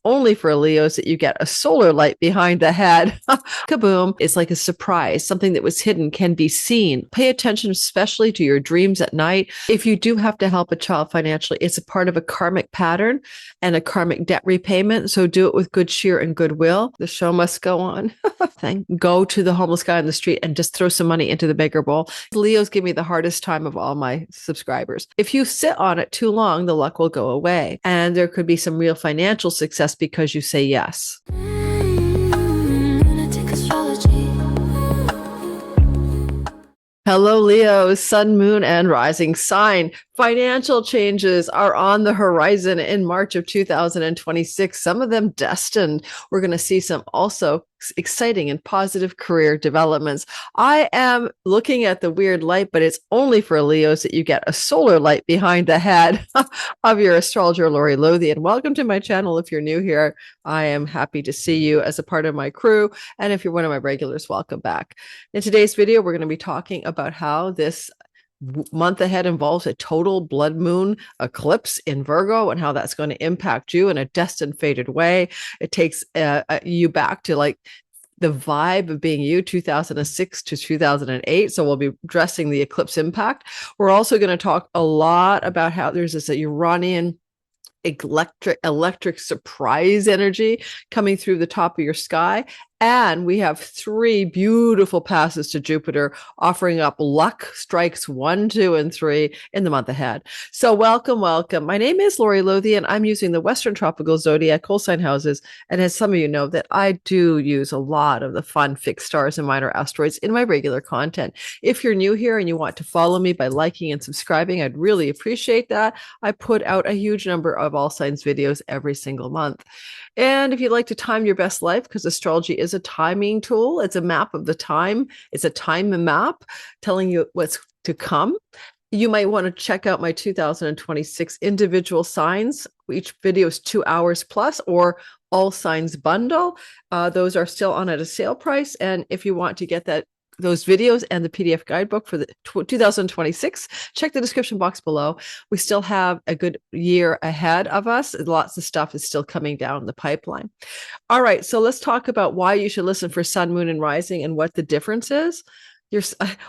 only for Leos that you get a solar light behind the head. Kaboom. It's like a surprise. Something that was hidden can be seen. Pay attention, especially to your dreams at night. If you do have to help a child financially, it's a part of a karmic pattern and a karmic debt repayment. So do it with good cheer and goodwill. The show must go on. Go to the homeless guy on the street and just throw some money into the bigger bowl. Leos give me the hardest time of all my subscribers. If you sit on it too long, the luck will go away. And there could be some real financial success because you say yes. Hello, Leo, sun, moon, and rising sign. Financial changes are on the horizon in March of 2026, some of them destined. We're going to see some also exciting and positive career developments. I am looking at the weird light, but it's only for Leos that you get a solar light behind the head of your astrologer, Lori Lothian. Welcome to my channel. If you're new here, I am happy to see you as a part of my crew. And if you're one of my regulars, welcome back. In today's video, we're going to be talking about how this month ahead involves a total blood moon eclipse in Virgo and how that's going to impact you in a destined fated way. It takes you back to like the vibe of being you 2006 to 2008. So we'll be addressing the eclipse impact. We're also going to talk a lot about how there's this Uranian electric surprise energy coming through the top of your sky. And we have 3 beautiful passes to Jupiter offering up luck strikes 1, 2, and 3 in the month ahead. So welcome. My name is Lori Lothian. I'm using the Western Tropical Zodiac whole sign houses. And as some of you know, that I do use a lot of the fun fixed stars and minor asteroids in my regular content. If you're new here and you want to follow me by liking and subscribing, I'd really appreciate that. I put out a huge number of all signs videos every single month. And if you'd like to time your best life, because astrology is a timing tool, it's a map of the time. It's a time map telling you what's to come. You might want to check out my 2026 individual signs. Each video is 2 hours plus, or all signs bundle. Those are still on at a sale price. And if you want to get those videos and the PDF guidebook for the 2026, check the description box below. We still have a good year ahead of us. Lots of stuff is still coming down the pipeline. All right, so let's talk about why you should listen for sun, moon, and rising and what the difference is.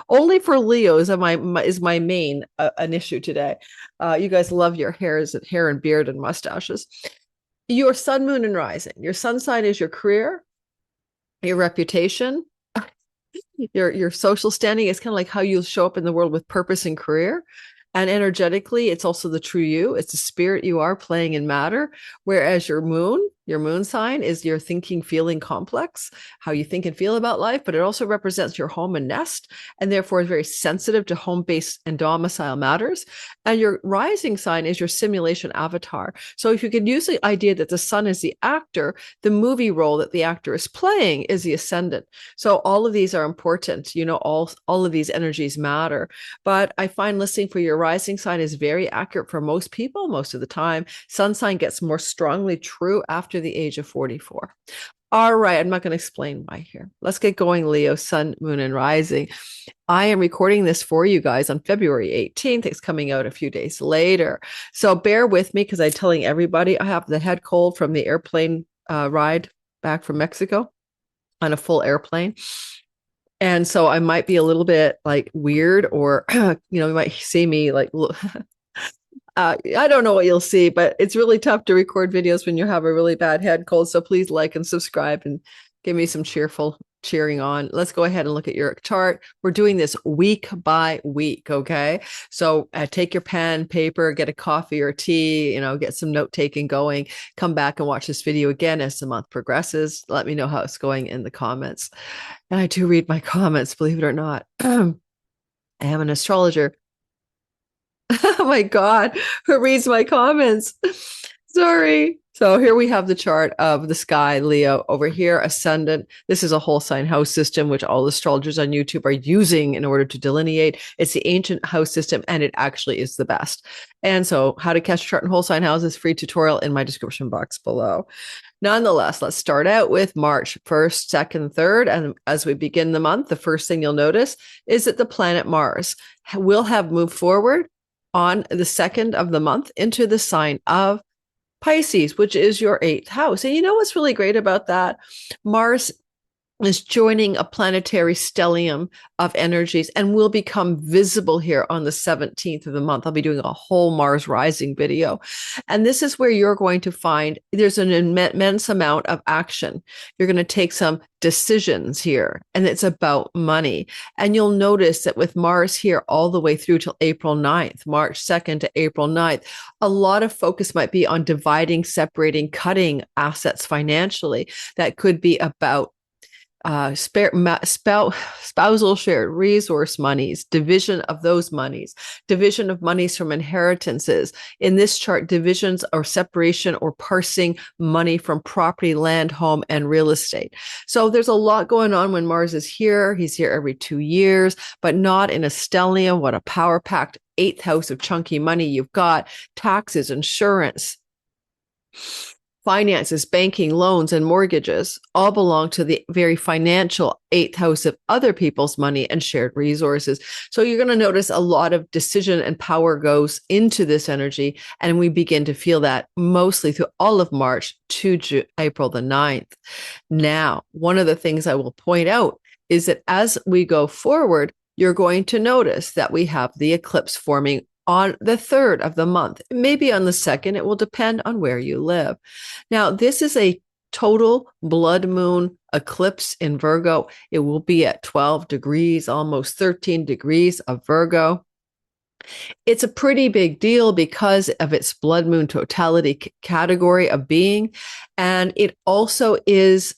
Only for Leos is my main an issue today. You guys love your hair and beard and mustaches. Your sun, moon, and rising. Your sun sign is your career, your reputation, your social standing. Is kind of like how you'll show up in the world with purpose and career. And energetically, it's also the true you. It's the spirit you are playing in matter. Whereas your moon sign is your thinking, feeling complex, how you think and feel about life, but it also represents your home and nest, and therefore is very sensitive to home-based and domicile matters. And your rising sign is your simulation avatar. So if you could use the idea that the sun is the actor, the movie role that the actor is playing is the ascendant. So all of these are important. You know, all of these energies matter. But I find listening for your rising sign is very accurate for most people most of the time. Sun sign gets more strongly true after the age of 44. All right, I'm not going to explain why here. Let's get going, Leo, sun, moon, and rising. I am recording this for you guys on February 18th. It's coming out a few days later. So bear with me because I'm telling everybody I have the head cold from the airplane ride back from Mexico on a full airplane. And so I might be a little bit like weird, or, you might see me like, I don't know what you'll see, but it's really tough to record videos when you have a really bad head cold. So please like and subscribe and give me some cheering on. Let's go ahead and look at your chart. We're doing this week by week. Okay. So take your pen, paper, get a coffee or tea, get some note taking going, come back and watch this video again as the month progresses. Let me know how it's going in the comments. And I do read my comments, believe it or not. I am an astrologer. Oh my God, who reads my comments? Sorry. So here we have the chart of the sky, Leo. Over here, ascendant. This is a whole sign house system, which all astrologers on YouTube are using in order to delineate. It's the ancient house system, and it actually is the best. And so how to catch a chart in whole sign houses, free tutorial in my description box below. Nonetheless, let's start out with March 1st, 2nd, 3rd. And as we begin the month, the first thing you'll notice is that the planet Mars will have moved forward on the 2nd of the month into the sign of Pisces, which is your 8th house. And you know what's really great about that? Mars is joining a planetary stellium of energies and will become visible here on the 17th of the month. I'll be doing a whole Mars rising video. And this is where you're going to find there's an immense amount of action. You're going to take some decisions here, and it's about money. And you'll notice that with Mars here all the way through till April 9th, March 2nd to April 9th, a lot of focus might be on dividing, separating, cutting assets financially. That could be about spousal shared resource monies, division of those monies, division of monies from inheritances. In this chart, divisions or separation or parsing money from property, land, home, and real estate. So there's a lot going on when Mars is here. He's here every 2 years, but not in a stellium. What a power-packed 8th house of chunky money you've got. Taxes, insurance, finances, banking, loans, and mortgages all belong to the very financial 8th house of other people's money and shared resources. So you're going to notice a lot of decision and power goes into this energy. And we begin to feel that mostly through all of March to April the 9th. Now, one of the things I will point out is that as we go forward, you're going to notice that we have the eclipse forming on the 3rd of the month, maybe on the 2nd. It will depend on where you live. Now, this is a total blood moon eclipse in Virgo. It will be at 12 degrees, almost 13 degrees of Virgo. It's a pretty big deal because of its blood moon totality category of being. And it also is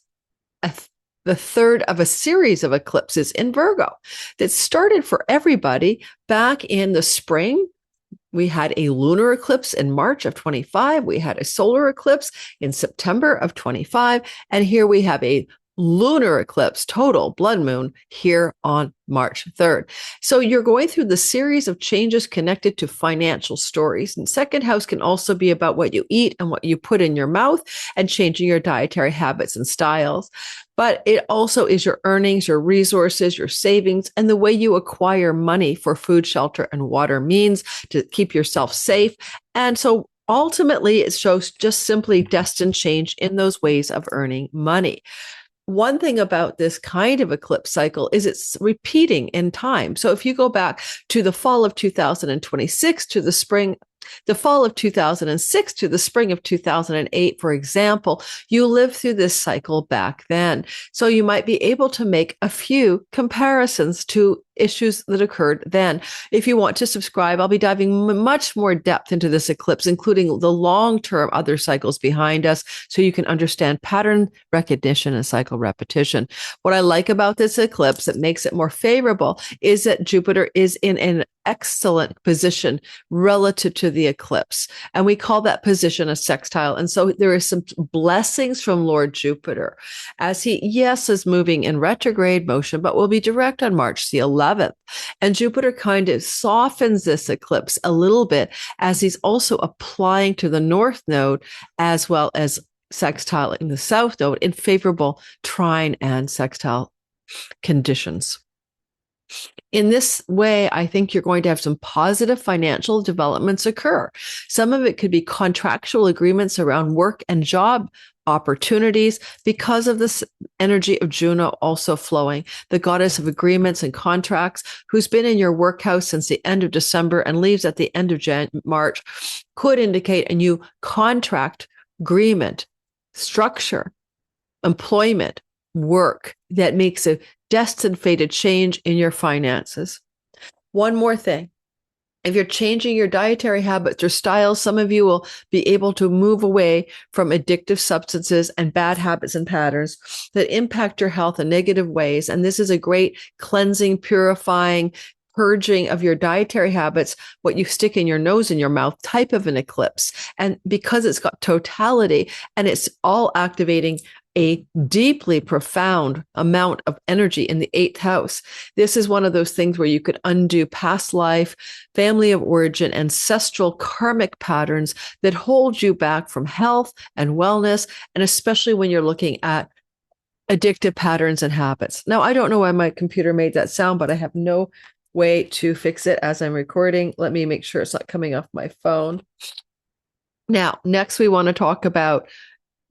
the 3rd of a series of eclipses in Virgo that started for everybody back in the spring. We had a lunar eclipse in March of 25. We had a solar eclipse in September of 25. And here we have a lunar eclipse, total blood moon, here on March 3rd. So you're going through the series of changes connected to financial stories. And second house can also be about what you eat and what you put in your mouth and changing your dietary habits and styles. But it also is your earnings, your resources, your savings, and the way you acquire money for food, shelter, and water means to keep yourself safe. And so ultimately, it shows just simply destined change in those ways of earning money. One thing about this kind of eclipse cycle is it's repeating in time. So if you go back to the fall of 2026 to the fall of 2006 to the spring of 2008, for example, you lived through this cycle back then. So you might be able to make a few comparisons to issues that occurred then. If you want to subscribe, I'll be diving much more depth into this eclipse, including the long-term other cycles behind us, so you can understand pattern recognition and cycle repetition. What I like about this eclipse that makes it more favorable is that Jupiter is in an excellent position relative to the eclipse. And we call that position a sextile. And so there is some blessings from Lord Jupiter as he, yes, is moving in retrograde motion, but will be direct on March the 11th. And Jupiter kind of softens this eclipse a little bit as he's also applying to the north node as well as sextile in the south node in favorable trine and sextile conditions. In this way, I think you're going to have some positive financial developments occur. Some of it could be contractual agreements around work and job opportunities because of this energy of Juno also flowing, the goddess of agreements and contracts, who's been in your workhouse since the end of December and leaves at the end of March, could indicate a new contract, agreement, structure, employment, work that makes a destined fated change in your finances. One more thing. If you're changing your dietary habits or styles, some of you will be able to move away from addictive substances and bad habits and patterns that impact your health in negative ways. And this is a great cleansing, purifying, purging of your dietary habits, what you stick in your nose and your mouth type of an eclipse. And because it's got totality and it's all activating a deeply profound amount of energy in the 8th house. This is one of those things where you could undo past life, family of origin, ancestral karmic patterns that hold you back from health and wellness, and especially when you're looking at addictive patterns and habits. Now, I don't know why my computer made that sound, but I have no way to fix it as I'm recording. Let me make sure it's not coming off my phone. Now, next we want to talk about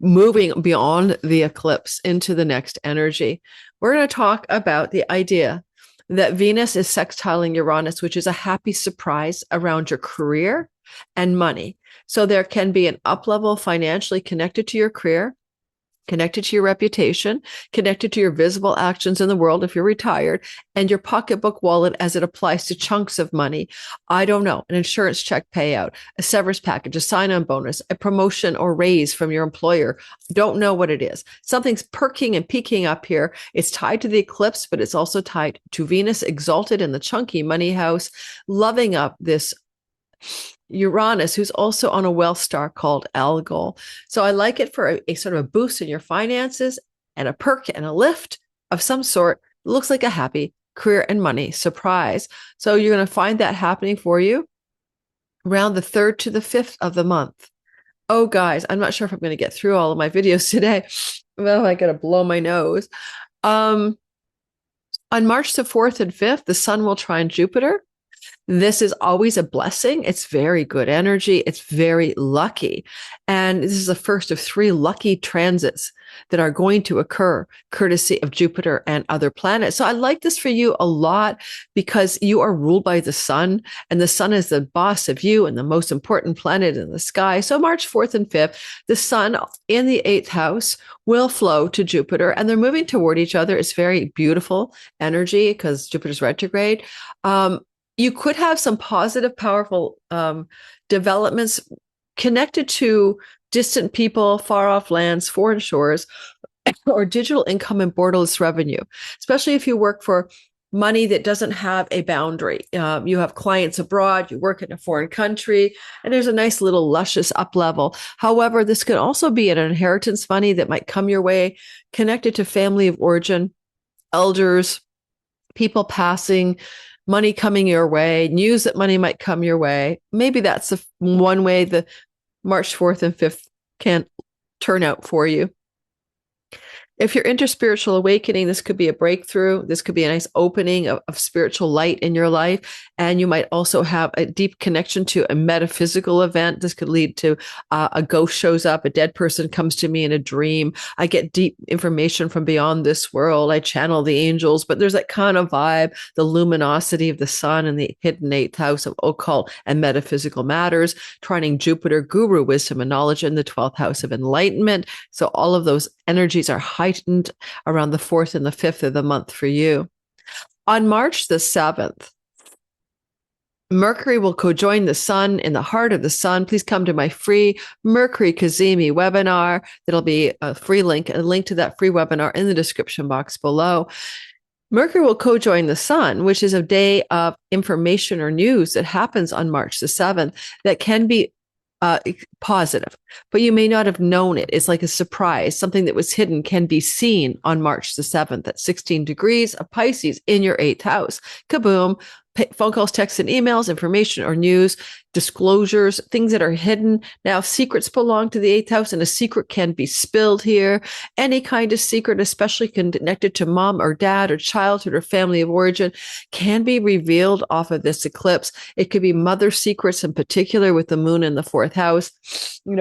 moving beyond the eclipse into the next energy. We're going to talk about the idea that Venus is sextiling Uranus, which is a happy surprise around your career and money. So there can be an up level financially connected to your career, connected to your reputation, connected to your visible actions in the world if you're retired, and your pocketbook wallet as it applies to chunks of money. I don't know, an insurance check payout, a severance package, a sign-on bonus, a promotion or raise from your employer. Don't know what it is. Something's perking and peaking up here. It's tied to the eclipse, but it's also tied to Venus exalted in the chunky money house, loving up this Uranus, who's also on a well star called Algol. So I like it for a sort of a boost in your finances and a perk and a lift of some sort. It looks like a happy career and money surprise. So you're going to find that happening for you around the 3rd to the 5th of the month. Oh, guys, I'm not sure if I'm going to get through all of my videos today. Well, I got to blow my nose. On March the 4th and 5th, the sun will trine Jupiter. This is always a blessing. It's very good energy. It's very lucky. And this is the first of 3 lucky transits that are going to occur courtesy of Jupiter and other planets. So I like this for you a lot because you are ruled by the sun, and the sun is the boss of you and the most important planet in the sky. So March 4th and 5th, the sun in the 8th house will flow to Jupiter, and they're moving toward each other. It's very beautiful energy because Jupiter's retrograde. You could have some positive, powerful developments connected to distant people, far off lands, foreign shores, or digital income and borderless revenue, especially if you work for money that doesn't have a boundary. You have clients abroad, you work in a foreign country, and there's a nice little luscious up level. However, this could also be an inheritance money that might come your way, connected to family of origin, elders, people passing, money coming your way, news that money might come your way. Maybe that's the one way the March 4th and 5th can turn out for you. If you're into spiritual awakening, this could be a breakthrough. This could be a nice opening of spiritual light in your life. And you might also have a deep connection to a metaphysical event. This could lead to a ghost shows up, a dead person comes to me in a dream. I get deep information from beyond this world. I channel the angels, but there's that kind of vibe, the luminosity of the sun in the hidden 8th house of occult and metaphysical matters, trining Jupiter, guru, wisdom, and knowledge in the 12th house of enlightenment. So all of those energies are heightened around the 4th and the 5th of the month for you. On March the 7th, Mercury will co-join the sun in the heart of the sun. Please come to my free Mercury Kazimi webinar. There'll be a link to that free webinar in the description box below. Mercury will co-join the sun, which is a day of information or news that happens on March the 7th that can be positive, but you may not have known it. It's like a surprise. Something that was hidden can be seen on March the 7th at 16 degrees of Pisces in your 8th house. Kaboom. Phone calls, texts, and emails, information or news, disclosures, things that are hidden. Now, secrets belong to the 8th house, and a secret can be spilled here. Any kind of secret, especially connected to mom or dad or childhood or family of origin, can be revealed off of this eclipse. It could be mother secrets in particular with the moon in the 4th house.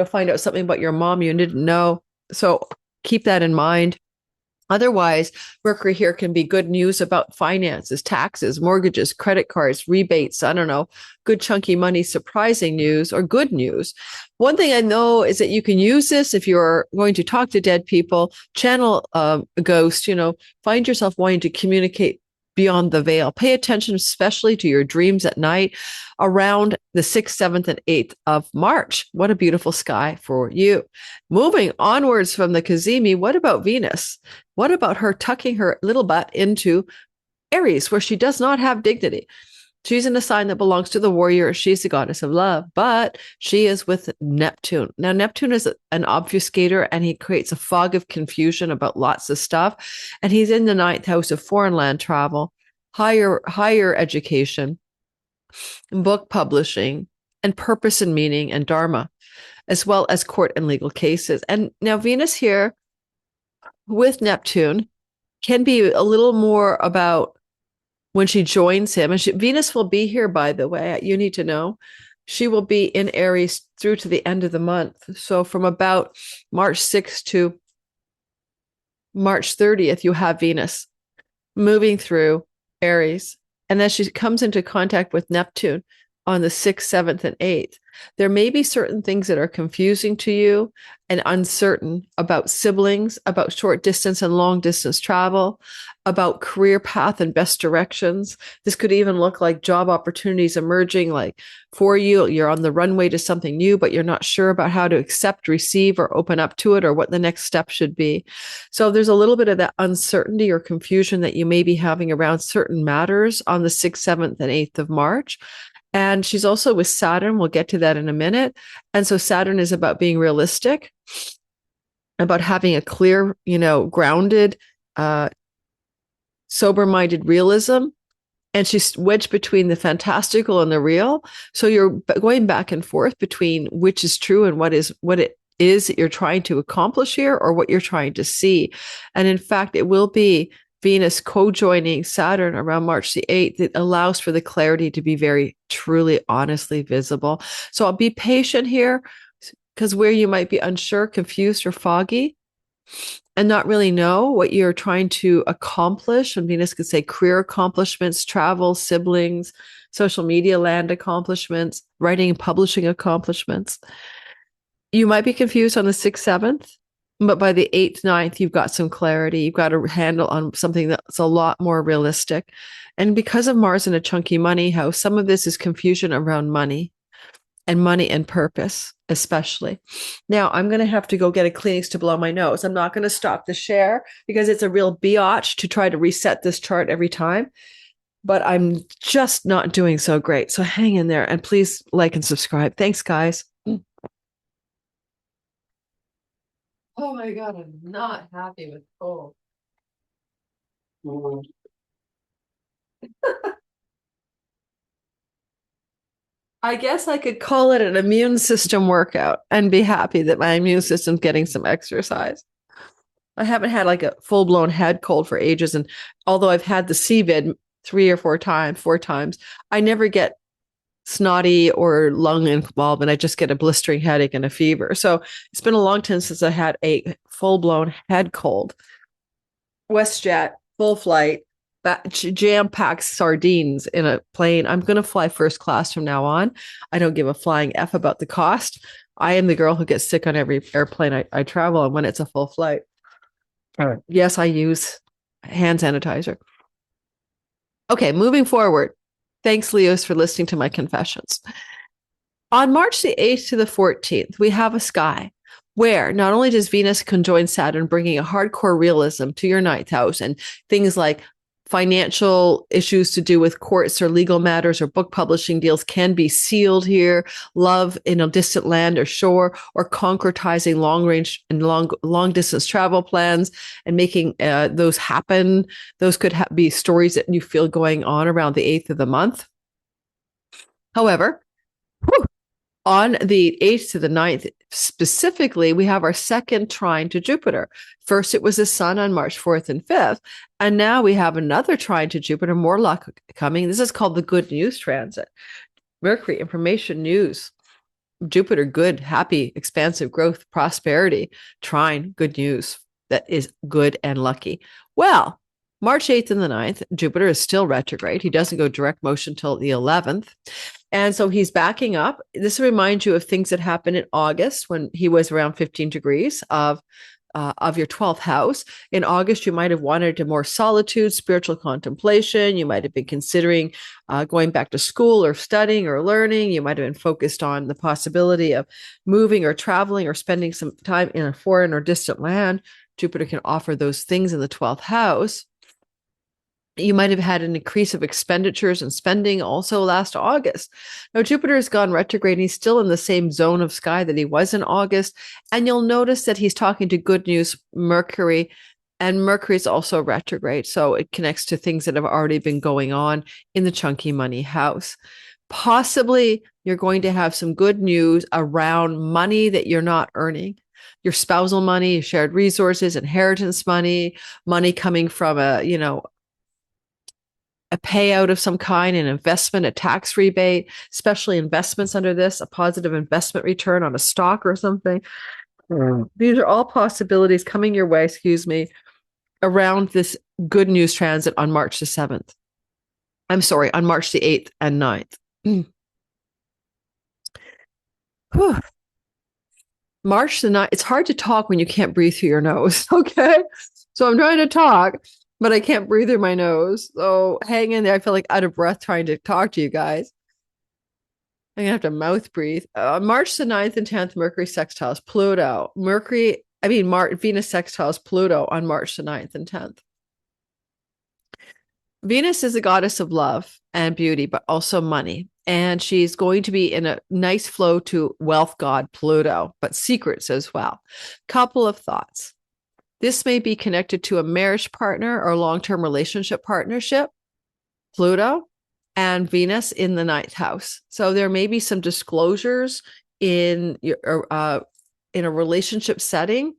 Find out something about your mom you didn't know. So keep that in mind. Otherwise, Mercury here can be good news about finances, taxes, mortgages, credit cards, rebates. I don't know, good chunky money, surprising news or good news. One thing I know is that you can use this if you're going to talk to dead people, channel a ghost, find yourself wanting to communicate beyond the veil. Pay attention, especially to your dreams at night around the 6th, 7th, and 8th of March. What a beautiful sky for you. Moving onwards from the Kazimi, what about Venus? What about her tucking her little butt into Aries, where she does not have dignity? She's in a sign that belongs to the warrior. She's the goddess of love, but she is with Neptune. Now, Neptune is an obfuscator, and he creates a fog of confusion about lots of stuff. And he's in the 9th house of foreign land travel, higher education, book publishing, and purpose and meaning and dharma, as well as court and legal cases. And now Venus here with Neptune can be a little more about when she joins him. And Venus will be here, by the way, you need to know. she will be in Aries through to the end of the month. So from about March 6th to March 30th, you have Venus moving through Aries. And as she comes into contact with Neptune on the 6th, 7th, and 8th, there may be certain things that are confusing to you and uncertain about siblings, about short distance and long distance travel, about career path and best directions. This could even look like job opportunities emerging, like for you, you're on the runway to something new, but you're not sure about how to accept, receive, or open up to it, or what the next step should be. So there's a little bit of that uncertainty or confusion that you may be having around certain matters on the 6th, 7th, and 8th of March. And she's also with Saturn. We'll get to that in a minute. And so Saturn is about being realistic, about having a clear, grounded, sober-minded realism. And she's wedged between the fantastical and the real. So you're going back and forth between which is true and what it is that you're trying to accomplish here, or what you're trying to see. And in fact, it will be Venus co-joining Saturn around March the 8th. It allows for the clarity to be very, truly, honestly visible. So I'll be patient here, because where you might be unsure, confused, or foggy, and not really know what you're trying to accomplish, and Venus could say career accomplishments, travel, siblings, social media land accomplishments, writing and publishing accomplishments. You might be confused on the 6th, 7th, but by the 8th, 9th, you've got some clarity. You've got a handle on something that's a lot more realistic. And because of Mars in a chunky money house, some of this is confusion around money and purpose, especially. Now, I'm going to have to go get a Kleenex to blow my nose. I'm not going to stop the share because it's a real biatch to try to reset this chart every time. But I'm just not doing so great. So hang in there and please like and subscribe. Thanks, guys. Oh my God, I'm not happy with cold. I guess I could call it an immune system workout and be happy that my immune system's getting some exercise. I haven't had like a full-blown head cold for ages. And although I've had the CVID four times, I never get snotty or lung involvement. I just get a blistering headache and a fever. So it's been a long time since I had a full-blown head cold. WestJet, full flight, jam-packed sardines in a plane. I'm going to fly first class from now on. I don't give a flying F about the cost. I am the girl who gets sick on every airplane I travel on when it's a full flight. Yes, I use hand sanitizer. Okay, moving forward. Thanks, Leos, for listening to my confessions. On March the 8th to the 14th, we have a sky where not only does Venus conjoin Saturn, bringing a hardcore realism to your 9th house, and things like financial issues to do with courts or legal matters or book publishing deals can be sealed here. Love in a distant land or shore, or concretizing long range and long distance travel plans and making those happen. Those could be stories that you feel going on around the 8th of the month. However, on the 8th to the 9th, specifically, we have our second trine to Jupiter. First, it was the sun on March 4th and 5th. And now we have another trine to Jupiter, more luck coming. This is called the good news transit. Mercury, information, news. Jupiter, good, happy, expansive growth, prosperity. Trine, good news. That is good and lucky. Well, March 8th and the 9th, Jupiter is still retrograde. He doesn't go direct motion till the 11th. And so he's backing up. This reminds you of things that happened in August when he was around 15 degrees of your 12th house. In August, you might have wanted a more solitude, spiritual contemplation. You might have been considering going back to school or studying or learning. You might have been focused on the possibility of moving or traveling or spending some time in a foreign or distant land. Jupiter can offer those things in the 12th house. You might have had an increase of expenditures and spending also last August. Now, Jupiter has gone retrograde. And he's still in the same zone of sky that he was in August. And you'll notice that he's talking to good news, Mercury, and Mercury is also retrograde. So it connects to things that have already been going on in the chunky money house. Possibly you're going to have some good news around money that you're not earning. Your spousal money, shared resources, inheritance money, money coming from a payout of some kind, an investment, a tax rebate, especially investments under this, a positive investment return on a stock or something. These are all possibilities coming your way, around this good news transit on March the 7th. I'm sorry, on March the 8th and 9th. March the 9th, it's hard to talk when you can't breathe through your nose, okay? So I'm trying to talk, but I can't breathe through my nose. So hang in there. I feel like out of breath trying to talk to you guys. I'm going to have to mouth breathe. March the 9th and 10th, Mercury sextiles Pluto. Venus sextiles Pluto on March the 9th and 10th. Venus is a goddess of love and beauty, but also money. And she's going to be in a nice flow to wealth god Pluto, but secrets as well. Couple of thoughts. This may be connected to a marriage partner or long-term relationship partnership, Pluto and Venus in the 9th house. So there may be some disclosures in a relationship setting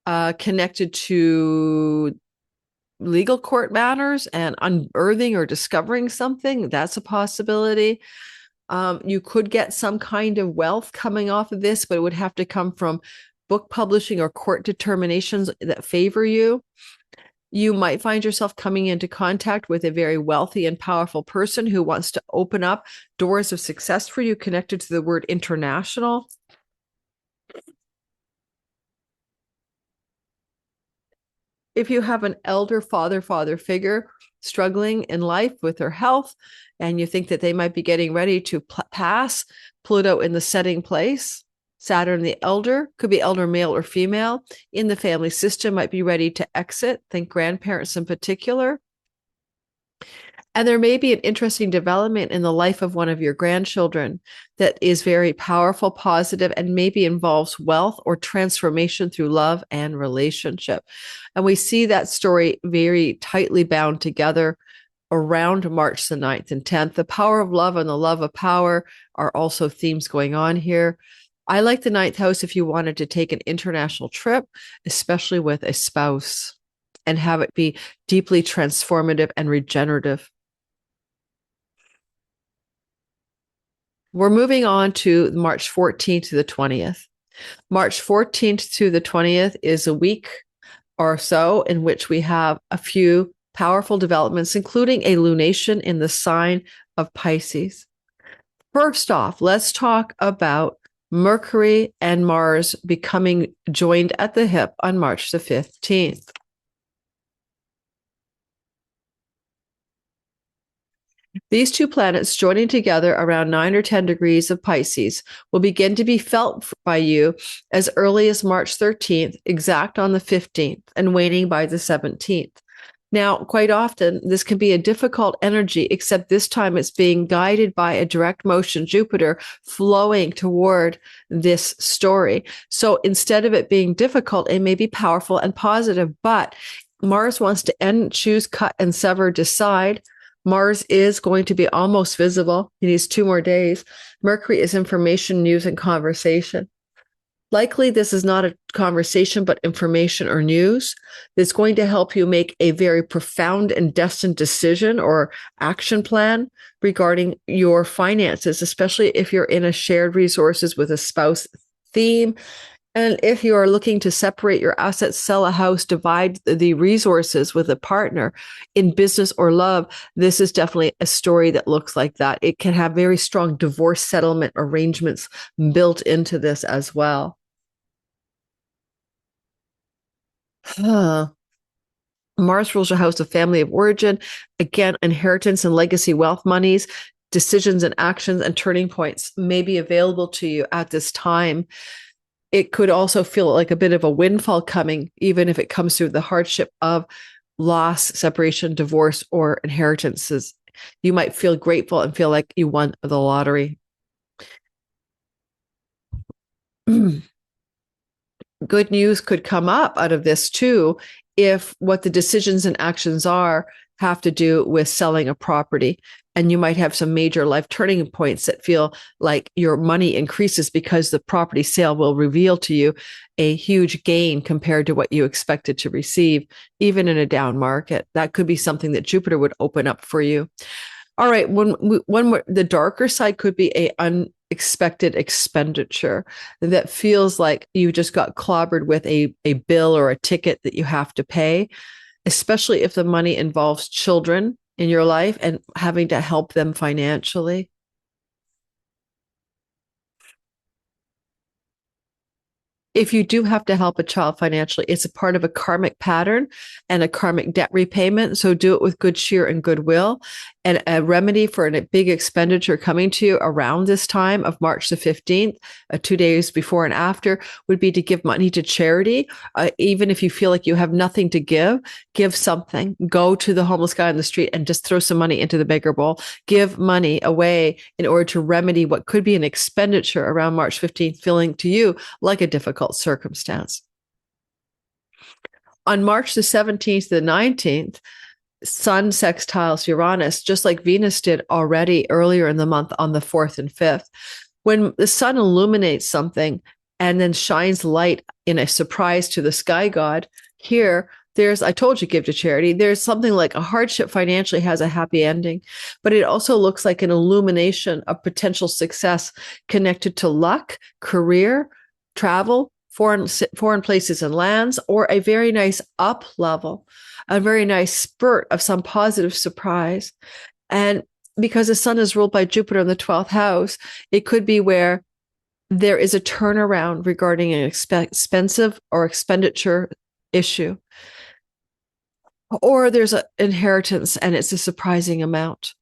connected to legal court matters and unearthing or discovering something. That's a possibility. You could get some kind of wealth coming off of this, but it would have to come from book publishing or court determinations that favor you. You might find yourself coming into contact with a very wealthy and powerful person who wants to open up doors of success for you, connected to the word international. If you have an elder father figure struggling in life with their health, and you think that they might be getting ready to pass Pluto in the setting place, Saturn the elder, could be elder male or female, in the family system, might be ready to exit. Think grandparents in particular. And there may be an interesting development in the life of one of your grandchildren that is very powerful, positive, and maybe involves wealth or transformation through love and relationship. And we see that story very tightly bound together around March the 9th and 10th. The power of love and the love of power are also themes going on here. I like the 9th house if you wanted to take an international trip, especially with a spouse, and have it be deeply transformative and regenerative. We're moving on to March 14th to the 20th. March 14th to the 20th is a week or so in which we have a few powerful developments, including a lunation in the sign of Pisces. First off, let's talk about Mercury and Mars becoming joined at the hip on March the 15th. These two planets joining together around 9 or 10 degrees of Pisces will begin to be felt by you as early as March 13th, exact on the 15th, and waning by the 17th. Now, quite often, this can be a difficult energy, except this time it's being guided by a direct motion Jupiter flowing toward this story. So instead of it being difficult, it may be powerful and positive, but Mars wants to end, choose, cut, and sever, decide. Mars is going to be almost visible. He needs 2 more days. Mercury is information, news, and conversation. Likely, this is not a conversation, but information or news that's going to help you make a very profound and destined decision or action plan regarding your finances, especially if you're in a shared resources with a spouse theme. And if you are looking to separate your assets, sell a house, divide the resources with a partner in business or love, this is definitely a story that looks like that. It can have very strong divorce settlement arrangements built into this as well. Mars rules your house of family of origin. Again, inheritance and legacy wealth monies, decisions and actions and turning points may be available to you at this time. It could also feel like a bit of a windfall coming, even if it comes through the hardship of loss, separation, divorce, or inheritances. You might feel grateful and feel like you won the lottery. Good news could come up out of this too, if what the decisions and actions are have to do with selling a property. And you might have some major life turning points that feel like your money increases because the property sale will reveal to you a huge gain compared to what you expected to receive, even in a down market. That could be something that Jupiter would open up for you. All right, the darker side could be a unexpected expenditure that feels like you just got clobbered with a bill or a ticket that you have to pay, especially if the money involves children in your life and having to help them financially. If you do have to help a child financially, it's a part of a karmic pattern and a karmic debt repayment. So do it with good cheer and goodwill. And a remedy for a big expenditure coming to you around this time of March the 15th, 2 days before and after, would be to give money to charity. Even if you feel like you have nothing to give something. Go to the homeless guy on the street and just throw some money into the beggar bowl. Give money away in order to remedy what could be an expenditure around March 15th, feeling to you like a difficult circumstance. On March the 17th to the 19th, Sun sextiles Uranus, just like Venus did already earlier in the month on the 4th and 5th. When the sun illuminates something and then shines light in a surprise to the sky god, here, I told you, give to charity. There's something like a hardship financially has a happy ending, but it also looks like an illumination of potential success connected to luck, career, travel, foreign places and lands, or a very nice up level, a very nice spurt of some positive surprise. And because the sun is ruled by Jupiter in the 12th house, it could be where there is a turnaround regarding an expensive or expenditure issue. Or there's an inheritance and it's a surprising amount.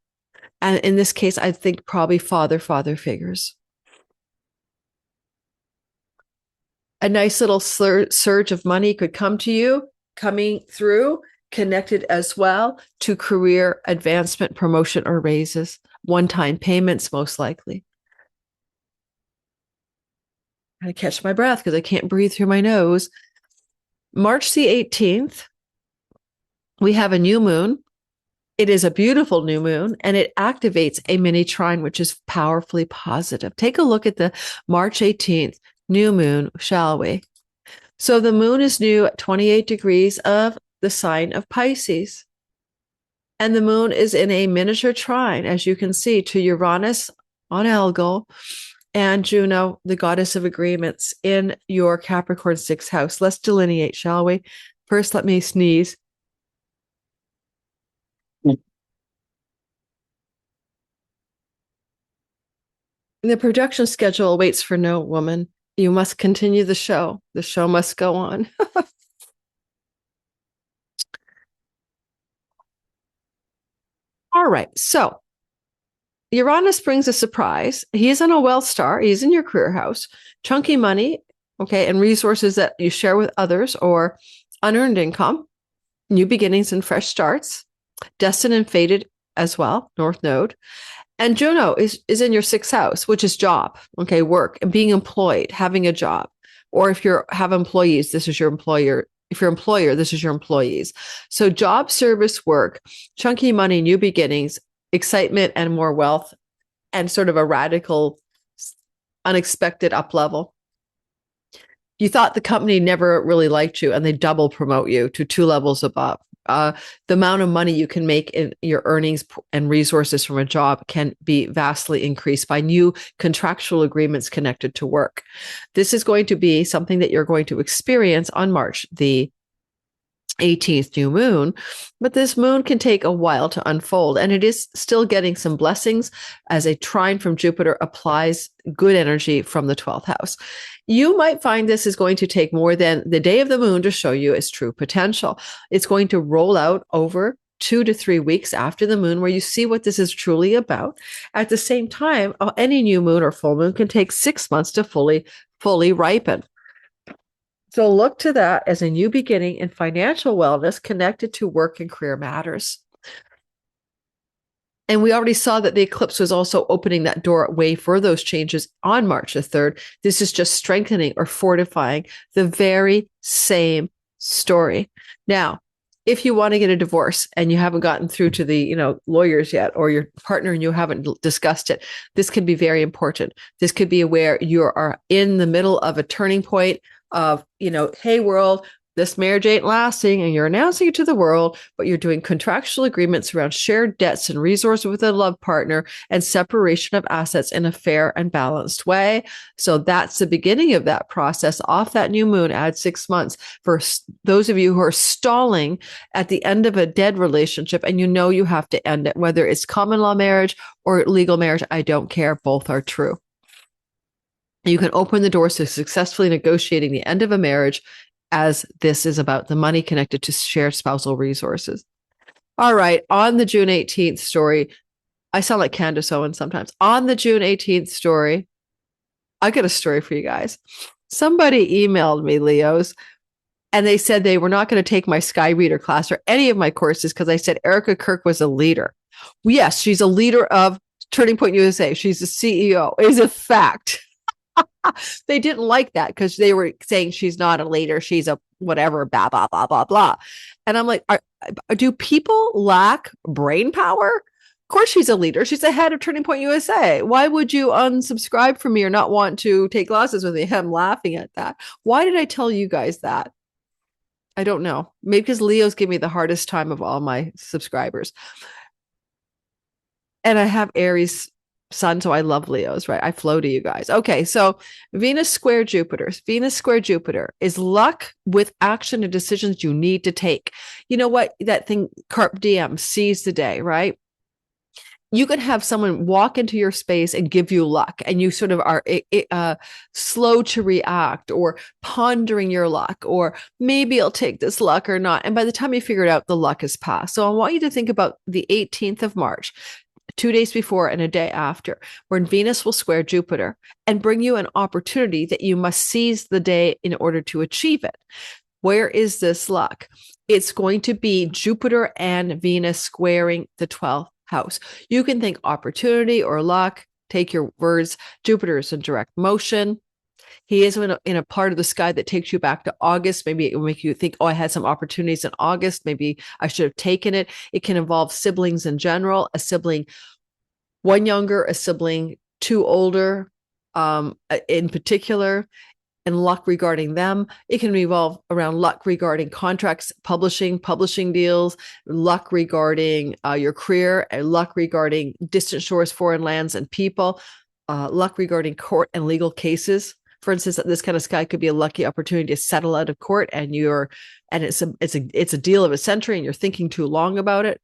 And in this case, I think probably father figures. A nice little surge of money could come to you, coming through, connected as well to career advancement, promotion, or raises, one-time payments, most likely. I catch my breath because I can't breathe through my nose. March the 18th, we have a new moon. It is a beautiful new moon, and it activates a mini trine, which is powerfully positive. Take a look at the March 18th new moon, shall we? So the moon is new at 28 degrees of the sign of Pisces. And the moon is in a miniature trine, as you can see, to Uranus on Algol and Juno, the goddess of agreements, in your Capricorn 6th house. Let's delineate, shall we? First, let me sneeze. The production schedule waits for no woman. You must continue the show. The show must go on. All right. So Uranus brings a surprise. He's in a wealth star. He's in your career house. Chunky money, okay, and resources that you share with others or unearned income, new beginnings and fresh starts, destined and fated as well, North Node. And Juno is in your 6th house, which is job, okay, work and being employed, having a job. Or if you have employees, this is your employer. If you're employer, this is your employees. So job, service, work, chunky money, new beginnings, excitement and more wealth, and sort of a radical, unexpected up level. You thought the company never really liked you and they double promote you to 2 levels above. The amount of money you can make in your earnings and resources from a job can be vastly increased by new contractual agreements connected to work. This is going to be something that you're going to experience on March the 18th new moon, but this moon can take a while to unfold, and it is still getting some blessings as a trine from Jupiter applies good energy from the 12th house. You might find this is going to take more than the day of the moon to show you its true potential. It's going to roll out over 2 to 3 weeks after the moon, where you see what this is truly about. At the same time, any new moon or full moon can take 6 months to fully ripen. So look to that as a new beginning in financial wellness connected to work and career matters. And we already saw that the eclipse was also opening that doorway for those changes on March the 3rd. This is just strengthening or fortifying the very same story. Now, If you want to get a divorce and you haven't gotten through to the, lawyers yet, or your partner and you haven't discussed it, this can be very important. This could be where you are in the middle of a turning point of, hey, world, this marriage ain't lasting, and you're announcing it to the world, but you're doing contractual agreements around shared debts and resources with a love partner and separation of assets in a fair and balanced way. So that's the beginning of that process. Off that new moon, add 6 months for those of you who are stalling at the end of a dead relationship and you have to end it, whether it's common law marriage or legal marriage. I don't care. Both are true. You can open the doors to successfully negotiating the end of a marriage, as this is about the money connected to shared spousal resources. All right. On the June 18th story, I sound like Candace Owens sometimes. On the June 18th story, I got a story for you guys. Somebody emailed me, Leos, and they said they were not going to take my Sky Reader class or any of my courses because I said Erica Kirk was a leader. Yes, she's a leader of Turning Point USA. She's a CEO. It's a fact. They didn't like that because they were saying she's not a leader. She's a whatever, blah, blah, blah, blah, blah. And I'm like, do people lack brain power? Of course she's a leader. She's the head of Turning Point USA. Why would you unsubscribe from me or not want to take classes with me? I'm laughing at that. Why did I tell you guys that? I don't know. Maybe because Leos give me the hardest time of all my subscribers. And I have Aries sun, so I love Leos, right? I flow to you guys. Okay, so Venus square Jupiter. Venus square Jupiter is luck with action and decisions you need to take. You know what? That thing, carpe diem, seize the day, right? You could have someone walk into your space and give you luck, and you sort of are slow to react or pondering your luck, or maybe I'll take this luck or not. And by the time you figure it out, the luck is past. So I want you to think about the 18th of March. 2 days before and a day after, when Venus will square Jupiter and bring you an opportunity that you must seize the day in order to achieve it. Where is this luck? It's going to be Jupiter and Venus squaring the 12th house. You can think opportunity or luck. Take your words. Jupiter is in direct motion. He is in a part of the sky that takes you back to August. Maybe it will make you think, oh, I had some opportunities in August. Maybe I should have taken it. It can involve siblings in general, a sibling one younger, a sibling two older, in particular, and luck regarding them. It can revolve around luck regarding contracts, publishing deals, luck regarding your career, and luck regarding distant shores, foreign lands, and people, luck regarding court and legal cases. For instance, this kind of sky could be a lucky opportunity to settle out of court, and it's a deal of a century, and you're thinking too long about it.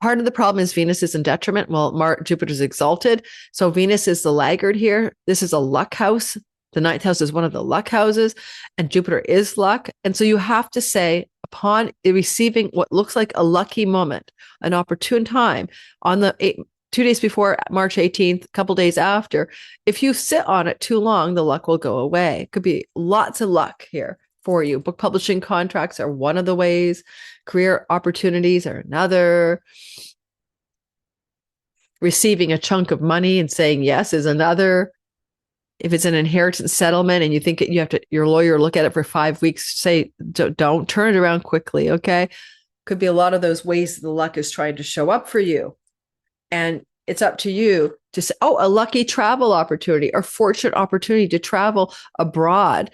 Part of the problem is Venus is in detriment. Well, Jupiter's exalted. So Venus is the laggard here. This is a luck house. The ninth house is one of the luck houses, and Jupiter is luck. And so you have to say, upon receiving what looks like a lucky moment, an opportune time on the 2 days before March 18th, a couple days after, if you sit on it too long, the luck will go away. It could be lots of luck here for you. Book publishing contracts are one of the ways. Career opportunities are another. Receiving a chunk of money and saying yes is another. If it's an inheritance settlement and you think your lawyer look at it for 5 weeks, say, don't turn it around quickly, okay? Could be a lot of those ways the luck is trying to show up for you. And it's up to you to say, oh, a lucky travel opportunity or fortunate opportunity to travel abroad.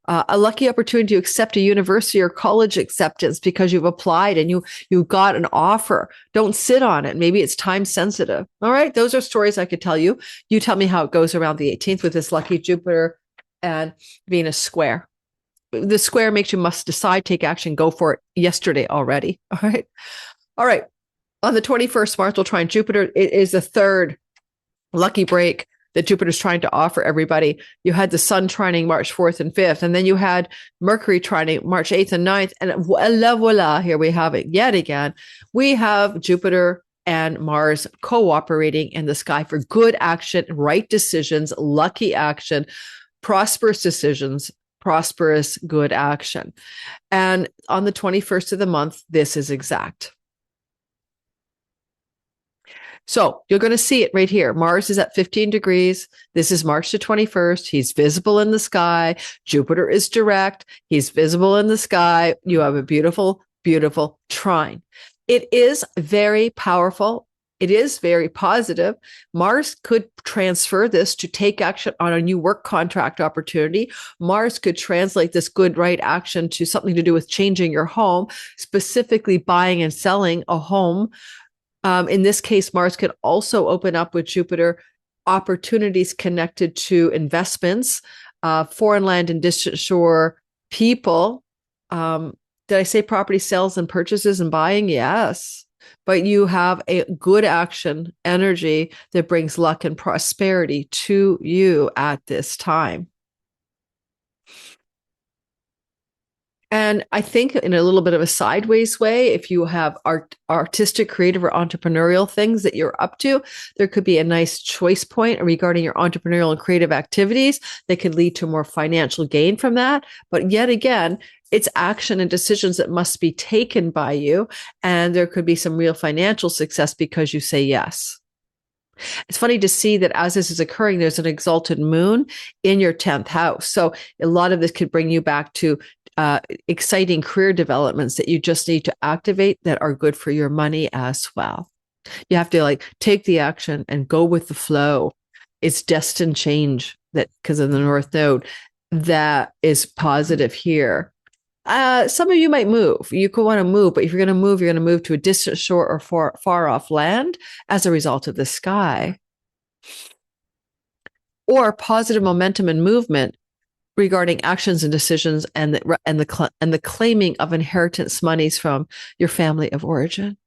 A lucky opportunity to accept a university or college acceptance because you've applied and you got an offer. Don't sit on it. Maybe it's time sensitive. All right. Those are stories I could tell you. You tell me how it goes around the 18th with this lucky Jupiter and Venus square. The square makes you must decide, take action, go for it yesterday already. All right. All right. On the 21st, Mars will trine Jupiter. It is the third lucky break that Jupiter's trying to offer everybody. You had the Sun trining March 4th and 5th, and then you had Mercury trining March 8th and 9th, and voila, here we have it yet again. We have Jupiter and Mars cooperating in the sky for good action, right decisions, lucky action, prosperous decisions, prosperous good action. And on the 21st of the month, this is exact. So you're going to see it right here. Mars is at 15 degrees. This is March the 21st. He's visible in the sky. Jupiter is direct. He's visible in the sky. You have a beautiful, beautiful trine. It is very powerful. It is very positive. Mars could transfer this to take action on a new work contract opportunity. Mars could translate this good right action to something to do with changing your home, specifically buying and selling a home. In this case, Mars could also open up with Jupiter opportunities connected to investments, foreign land and distant shore people. Did I say property sales and purchases and buying? Yes. But you have a good action energy that brings luck and prosperity to you at this time. And I think in a little bit of a sideways way, if you have artistic, creative, or entrepreneurial things that you're up to, there could be a nice choice point regarding your entrepreneurial and creative activities that could lead to more financial gain from that. But yet again, it's action and decisions that must be taken by you. And there could be some real financial success because you say yes. It's funny to see that as this is occurring, there's an exalted moon in your 10th house. So a lot of this could bring you back to exciting career developments that you just need to activate that are good for your money as well. You have to take the action and go with the flow. It's destined change that because of the North Node that is positive here. Some of you might move. You could want to move, but if you're going to move to a distant shore or far off land as a result of the sky. Or positive momentum and movement regarding actions and decisions and the claiming of inheritance monies from your family of origin.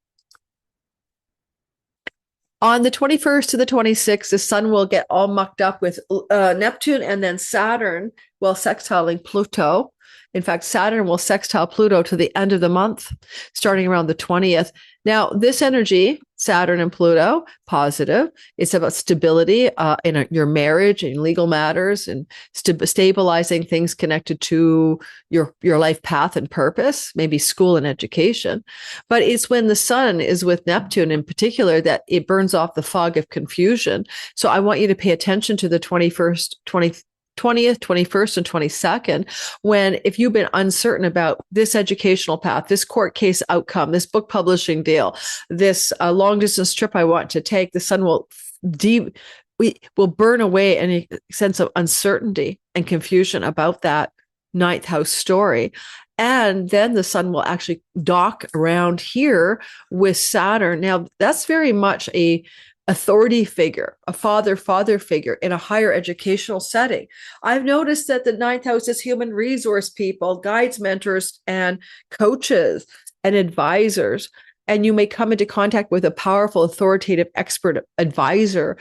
On the 21st to the 26th, the sun will get all mucked up with Neptune, and then Saturn will sextiling Pluto. In fact, Saturn will sextile Pluto to the end of the month, starting around the 20th. Now, this energy, Saturn and Pluto, positive. It's about stability in your marriage and legal matters and stabilizing things connected to your life path and purpose, maybe school and education. But it's when the sun is with Neptune in particular that it burns off the fog of confusion. So I want you to pay attention to the 20th, 21st, and 22nd, when if you've been uncertain about this educational path, this court case outcome, this book publishing deal, this long distance trip I want to take, the sun will burn away any sense of uncertainty and confusion about that ninth house story. And then the sun will actually dock around here with Saturn. Now, that's very much a authority figure, a father figure in a higher educational setting. I've noticed that the ninth house is human resource people, guides, mentors, and coaches and advisors. And you may come into contact with a powerful, authoritative, expert advisor,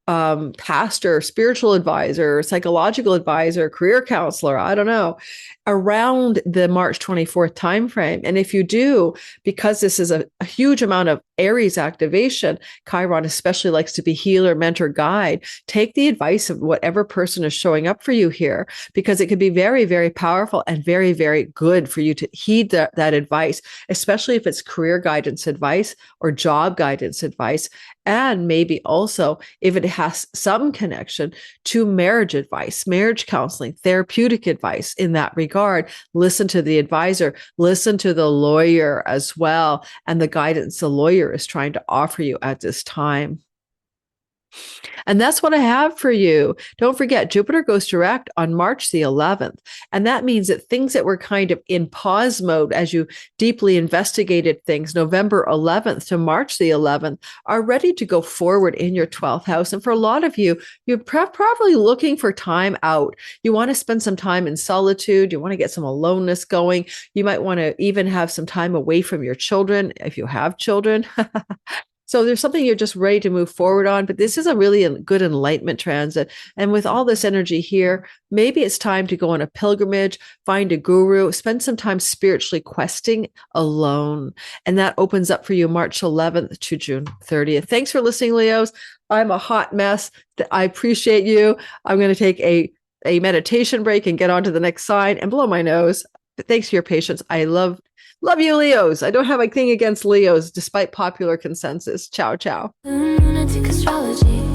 pastor, spiritual advisor, psychological advisor, career counselor, I don't know, around the March 24th timeframe. And if you do, because this is a huge amount of Aries activation, Chiron especially likes to be healer, mentor, guide, take the advice of whatever person is showing up for you here, because it could be very, very powerful and very, very good for you to heed that advice, especially if it's career guidance advice or job guidance advice. And maybe also if it has some connection to marriage advice, marriage counseling, therapeutic advice in that regard, listen to the advisor, listen to the lawyer as well, and the guidance the lawyer is trying to offer you at this time. And that's what I have for you. Don't forget, Jupiter goes direct on March the 11th. And that means that things that were kind of in pause mode as you deeply investigated things, November 11th to March the 11th, are ready to go forward in your 12th house. And for a lot of you, you're probably looking for time out. You want to spend some time in solitude. You want to get some aloneness going. You might want to even have some time away from your children if you have children. So there's something you're just ready to move forward on, but this is a really good enlightenment transit. And with all this energy here, maybe it's time to go on a pilgrimage, find a guru, spend some time spiritually questing alone. And that opens up for you March 11th to June 30th. Thanks for listening, Leos. I'm a hot mess. I appreciate you. I'm going to take a meditation break and get on to the next sign and blow my nose. But thanks for your patience. I love Love you, Leos. I don't have a thing against Leos, despite popular consensus. Ciao, ciao. Lunatic astrology.